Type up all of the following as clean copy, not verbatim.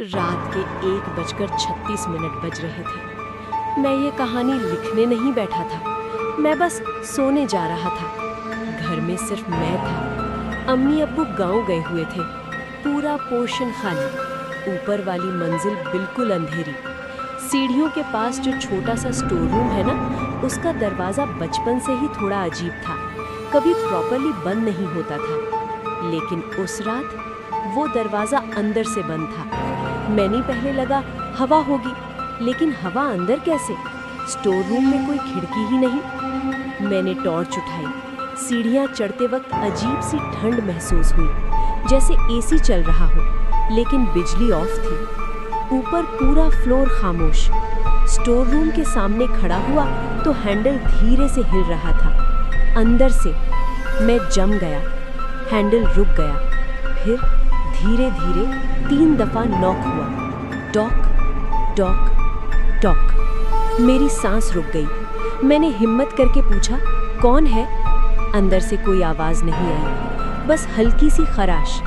रात के 1:36 बज रहे थे। मैं ये कहानी लिखने नहीं बैठा था, मैं बस सोने जा रहा था। घर में सिर्फ मैं था। अम्मी अब्बू गांव गए हुए थे। पूरा पोर्शन खाली, ऊपर वाली मंजिल बिल्कुल अंधेरी। सीढ़ियों के पास जो छोटा सा स्टोर रूम है ना, उसका दरवाज़ा बचपन से ही थोड़ा अजीब था, कभी प्रॉपरली बंद नहीं होता था। लेकिन उस रात वो दरवाज़ा अंदर से बंद था। मैंने पहले लगा हवा होगी, लेकिन हवा अंदर कैसे? स्टोर रूम में कोई खिड़की ही नहीं। मैंने टॉर्च उठाई। सीढ़ियाँ चढ़ते वक्त अजीब सी ठंड महसूस हुई, जैसे एसी चल रहा हो, लेकिन बिजली ऑफ थी। ऊपर पूरा फ्लोर खामोश। स्टोर रूम के सामने खड़ा हुआ तो हैंडल धीरे से हिल रहा था। अंदर से मैं जम गया। हैंडल रुक गया, फिर धीरे धीरे 3 दफा नॉक हुआ। Talk talk talk. मेरी सांस रुक गई। मैंने हिम्मत करके पूछा, कौन है? अंदर से कोई आवाज नहीं आई, बस हल्की सी खराश,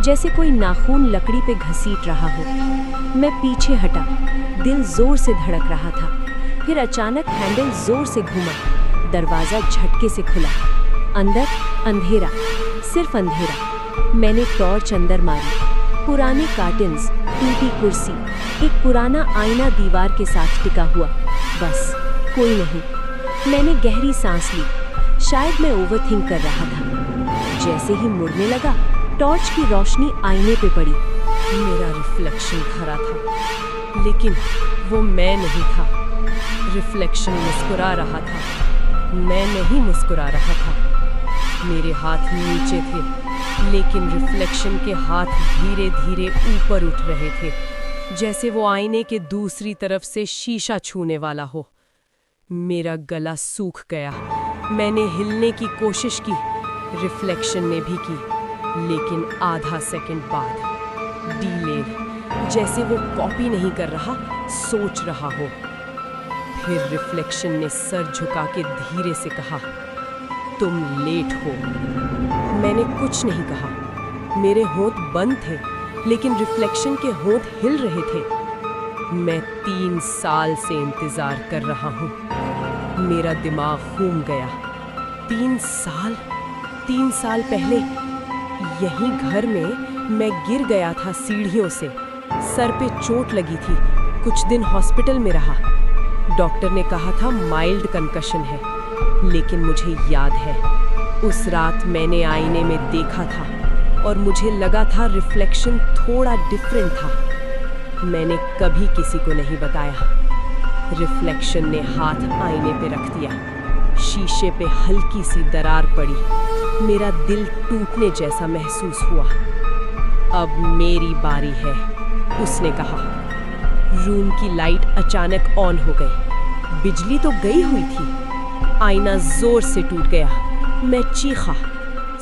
जैसे कोई नाखून लकड़ी पे घसीट रहा हो। मैं पीछे हटा, दिल जोर से धड़क रहा था। फिर अचानक हैंडल जोर से घूमा, दरवाजा झटके से खुला। अंदर अंधेरा, सिर्फ अंधेरा। मैंने टॉर्च अंदर मारी। पुराने कार्टन्स, टूटी कुर्सी, एक पुराना आईना दीवार के साथ टिका हुआ। बस कोई नहीं। मैंने गहरी सांस ली। शायद मैं ओवरथिंक कर रहा था। जैसे ही मुड़ने लगा, टॉर्च की रोशनी आईने पे पड़ी। मेरा रिफ्लेक्शन खड़ा था, लेकिन वो मैं नहीं था। रिफ्लेक्शन मुस्कुरा रहा था, मैं नहीं मुस्कुरा रहा था। मेरे हाथ नीचे थे, लेकिन रिफ्लेक्शन के हाथ धीरे धीरे ऊपर उठ रहे थे, जैसे वो आईने के दूसरी तरफ से शीशा छूने वाला हो। मेरा गला सूख गया। मैंने हिलने की कोशिश की, रिफ्लेक्शन ने भी की, लेकिन आधा सेकंड बाद डिलेड, जैसे वो कॉपी नहीं कर रहा, सोच रहा हो। फिर रिफ्लेक्शन ने सर झुका के धीरे से कहा, तुम लेट हो। मैंने कुछ नहीं कहा। मेरे होंठ बंद थे, लेकिन रिफ्लेक्शन के होंठ हिल रहे थे। मैं 3 साल से इंतजार कर रहा हूँ। मेरा दिमाग घूम गया। 3 साल पहले यहीं घर में मैं गिर गया था सीढ़ियों से। सर पे चोट लगी थी। कुछ दिन हॉस्पिटल में रहा। डॉक्टर ने कहा था माइल्ड कंकशन है, लेकिन मुझे याद है उस रात मैंने आईने में देखा था और मुझे लगा था रिफ्लेक्शन थोड़ा डिफरेंट था। मैंने कभी किसी को नहीं बताया। रिफ्लेक्शन ने हाथ आईने पे रख दिया। शीशे पे हल्की सी दरार पड़ी। मेरा दिल टूटने जैसा महसूस हुआ। अब मेरी बारी है, उसने कहा। रूम की लाइट अचानक ऑन हो गई। बिजली तो गई हुई थी। आईना जोर से टूट गया। मैं चीखा।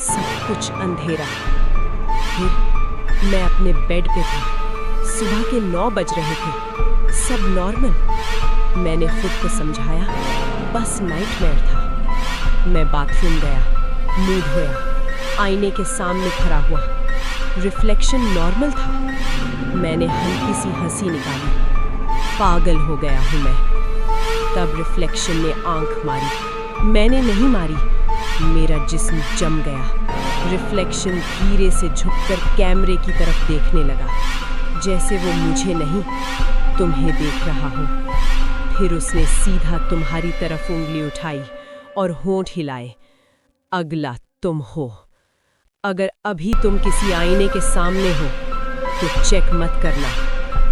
सब कुछ अंधेरा। फिर मैं अपने बेड पे था। सुबह के 9 बज रहे थे। सब नॉर्मल। मैंने खुद को समझाया, बस नाइटमेयर था। मैं बाथरूम गया, मुंह धोया, आईने के सामने खड़ा हुआ। रिफ्लेक्शन नॉर्मल था। मैंने हल्की सी हंसी निकाली। पागल हो गया हूँ मैं। तब रिफ्लेक्शन ने आंख मारी। मैंने नहीं मारी। मेरा जिस्म जम गया। रिफ्लेक्शन धीरे से झुककर कैमरे की तरफ देखने लगा, जैसे वो मुझे नहीं, तुम्हें देख रहा हो। फिर उसने सीधा तुम्हारी तरफ उंगली उठाई और होंठ हिलाए। अगला तुम हो। अगर अभी तुम किसी आईने के सामने हो तो चेक मत करना,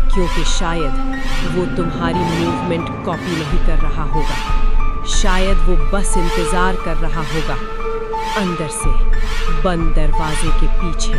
क्योंकि शायद वो तुम्हारी मूवमेंट कॉपी नहीं कर रहा होगा। शायद वो बस इंतजार कर रहा होगा, अंदर से बंद दरवाजे के पीछे।